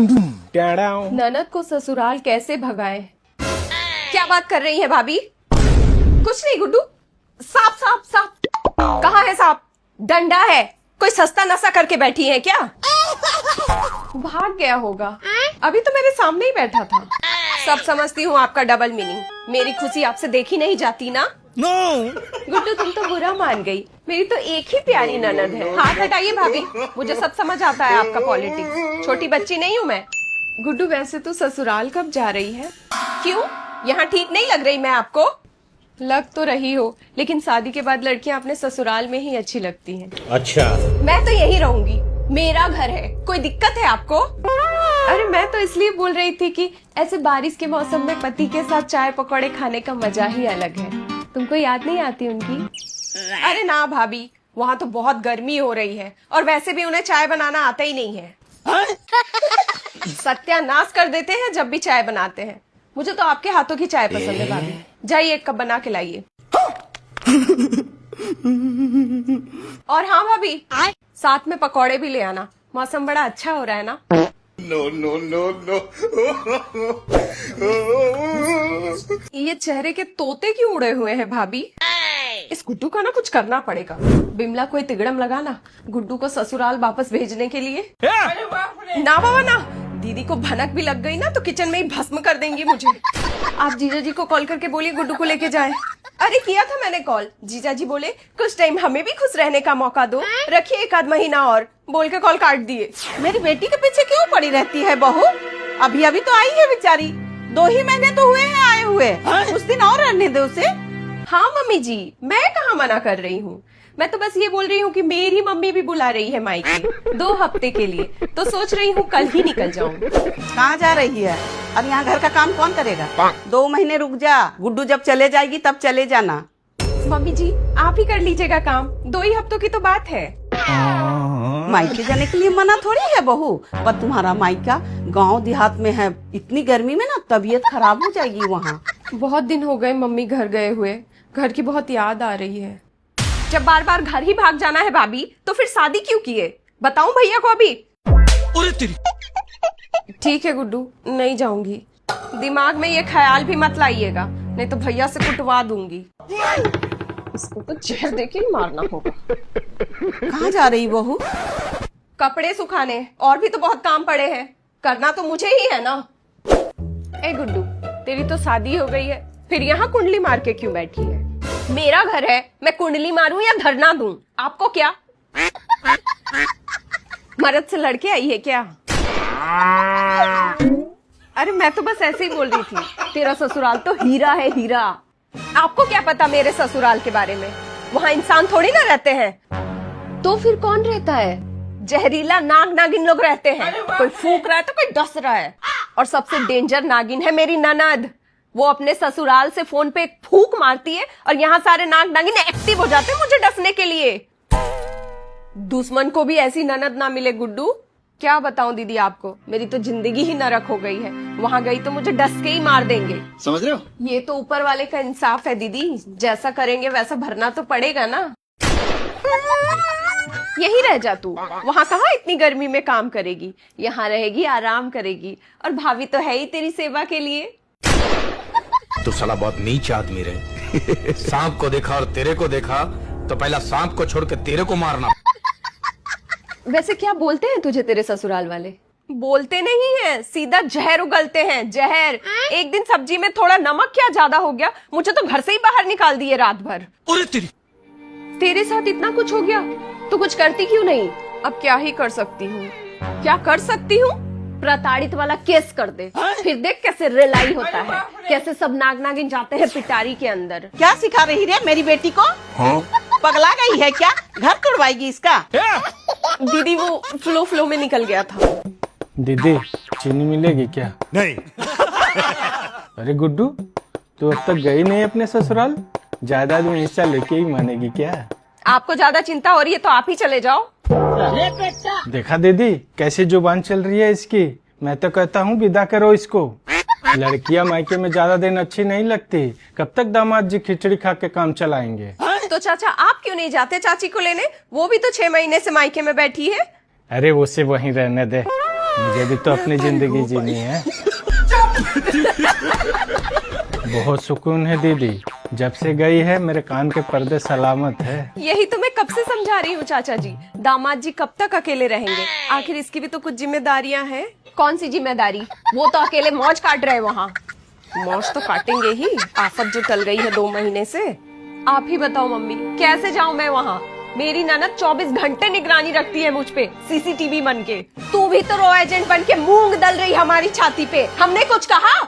ननद को ससुराल कैसे भगाए? क्या बात कर रही है भाभी? कुछ नहीं गुड्डू। सांप सांप सांप। कहाँ है सांप? डंडा है। कोई सस्ता नशा करके बैठी है क्या? भाग गया होगा। अभी तो मेरे सामने ही बैठा था। सब समझती हूँ आपका डबल मीनिंग। मेरी खुशी आपसे देखी नहीं जाती ना। गुड्डू तुम तो बुरा मान गई। मेरी तो एक ही प्यारी ननद है। हाथ हटाइए भाभी, मुझे सब समझ आता है आपका पॉलिटिक्स। छोटी बच्ची नहीं हूँ मैं। गुड्डू वैसे तो ससुराल कब जा रही है? क्यों, यहाँ ठीक नहीं लग रही मैं आपको? लग तो रही हो, लेकिन शादी के बाद लड़कियाँ अपने ससुराल में ही अच्छी लगती हैं। अच्छा, मैं तो यही रहूंगी। मेरा घर है। कोई दिक्कत है आपको? अरे मैं तो इसलिए बोल रही थी कि ऐसे बारिश के मौसम में पति के साथ चाय पकौड़े खाने का मजा ही अलग है। तुमको याद नहीं आती उनकी? अरे ना भाभी, वहाँ तो बहुत गर्मी हो रही है और वैसे भी उन्हें चाय बनाना आता ही नहीं है। सत्यानाश कर देते हैं जब भी चाय बनाते हैं। मुझे तो आपके हाथों की चाय पसंद है भाभी। जाइए एक कप बना के लाइए। और हाँ भाभी, साथ में पकौड़े भी ले आना। मौसम बड़ा अच्छा हो रहा है ना। No no no no. ये चेहरे के तोते क्यों उड़े हुए हैं भाभी? इस गुड्डू का ना कुछ करना पड़ेगा। बिमला कोई तिगड़म लगाना गुड्डू को ससुराल वापस भेजने के लिए। ना बाबा ना, दीदी को भनक भी लग गई ना तो किचन में ही भस्म कर देंगी मुझे। आप जीजा जी को कॉल करके बोलिए गुड्डू को लेके जाएं। अरे किया था मैंने कॉल। जीजा जी बोले कुछ टाइम हमें भी खुश रहने का मौका दो, रखिए एक आध महीना और, बोल के कॉल काट दिए। मेरी बेटी के पीछे क्यों पड़ी रहती है बहू? अभी अभी तो आई है बेचारी। 2 ही महीने तो हुए हैं आए हुए। कुछ दिन और रहने दो उसे। हाँ मम्मी जी, मैं कहाँ मना कर रही हूँ। मैं तो बस ये बोल रही हूँ कि मेरी मम्मी भी बुला रही है मायके 2 हफ्ते के लिए, तो सोच रही हूँ कल ही निकल जाऊँ। कहाँ जा रही है? और यहाँ घर का काम कौन करेगा? 2 महीने रुक जा, गुड्डू जब चले जाएगी तब चले जाना। मम्मी जी आप ही कर लीजिएगा काम, 2 ही हफ्तों की तो बात है। मायके जाने के लिए मना थोड़ी है बहू, पर तुम्हारा मायका गांव देहात में है। इतनी गर्मी में ना तबीयत खराब हो जाएगी वहाँ। बहुत दिन हो गए मम्मी घर गए हुए। घर की बहुत याद आ रही है। जब बार बार घर ही भाग जाना है भाभी तो फिर शादी क्यों किए? बताऊं भैया को अभी? ठीक है गुड्डू, नहीं जाऊंगी। दिमाग में ये ख्याल भी मत लाइएगा, नहीं तो भैया से कुटवा दूंगी। इसको तो जहर देके ही मारना होगा। कहाँ जा रही बहू? कपड़े सुखाने, और भी तो बहुत काम पड़े हैं। करना तो मुझे ही है ना। ए गुड्डू, तेरी तो शादी हो गई है, फिर यहाँ कुंडली मार के क्यों बैठी है? मेरा घर है, मैं कुंडली मारूं या धरना दूं, आपको क्या? मर्द से लड़के आई है क्या? अरे मैं तो बस ऐसे ही बोल रही थी। तेरा ससुराल तो हीरा है, हीरा। आपको क्या पता मेरे ससुराल के बारे में? वहाँ इंसान थोड़ी ना रहते हैं। तो फिर कौन रहता है? जहरीला नाग नागिन लोग रहते हैं। कोई फूंक रहा है तो कोई डस रहा है। और सबसे डेंजर नागिन है मेरी ननद। वो अपने ससुराल से फोन पे एक फूंक मारती है और यहाँ सारे नाग नागिन एक्टिव हो जाते हैं मुझे डसने के लिए। दुश्मन को भी ऐसी ननद ना मिले गुड्डू। क्या बताऊं दीदी आपको, मेरी तो जिंदगी ही नरक हो गई है। वहां गई तो मुझे डस के ही मार देंगे। समझ रहे हो? ये तो ऊपर वाले का इंसाफ है दीदी। जैसा करेंगे वैसा भरना तो पड़ेगा ना। यही रह जा तू। वहाँ कहाँ इतनी गर्मी में काम करेगी? यहाँ रहेगी, आराम करेगी। और भाभी तो है ही तेरी सेवा के लिए। तू साला बहुत नीच आदमी रे। सांप को देखा और तेरे को देखा तो पहला सांप को छोड़ के तेरे को मारना। वैसे क्या बोलते हैं तुझे तेरे ससुराल वाले? बोलते नहीं है, सीधा जहर उगलते हैं, जहर। एक दिन सब्जी में थोड़ा नमक क्या ज्यादा हो गया, मुझे तो घर से ही बाहर निकाल दिए रात भर। तेरे साथ इतना कुछ हो गया तो कुछ करती क्यों नहीं? अब क्या ही कर सकती हूँ? क्या कर सकती हूँ? प्रताड़ित वाला केस कर दे, फिर देख कैसे रिलाई होता है, कैसे सब नाग नागिन जाते हैं पिटारी के अंदर। क्या सिखा रही रे मेरी बेटी को? पगला गई है क्या? घर तोड़वाएगी इसका? दीदी वो फ्लो में निकल गया था। दीदी चीनी मिलेगी क्या? नहीं। अरे गुड्डू, तू अब तक गई नहीं अपने ससुराल? जायदाद में हिस्सा लेके ही मानेगी क्या? आपको ज्यादा चिंता हो रही है तो आप ही चले जाओ। देखा दीदी कैसी जुबान चल रही है इसकी। मैं तो कहता हूँ विदा करो इसको। लड़कियां मायके में ज्यादा दिन अच्छी नहीं लगती। कब तक दामाद जी खिचड़ी खा के काम चलाएंगे? तो चाचा आप क्यों नहीं जाते चाची को लेने? वो भी तो 6 महीने से मायके में बैठी है। अरे उसे वहीं रहने दे। मुझे भी तो अपनी जिंदगी जीनी है। बहुत सुकून है दीदी, जब से गई है मेरे कान के पर्दे सलामत है। यही तो मैं कब से समझा रही हूँ चाचा जी, दामाद जी कब तक अकेले रहेंगे? आखिर इसकी भी तो कुछ जिम्मेदारियां हैं। कौन सी जिम्मेदारी? वो तो अकेले मौज काट रहे वहाँ। मौज तो काटेंगे ही, आफत जो टल गई है 2 महीने से। आप ही बताओ मम्मी, कैसे जाऊं मैं वहाँ? मेरी ननद 24 घंटे निगरानी रखती है मुझ पे, सीसीटीवी बन के। तू भी तो रो एजेंट बन के मूंग दल रही हमारी छाती पे। हमने कुछ कहा?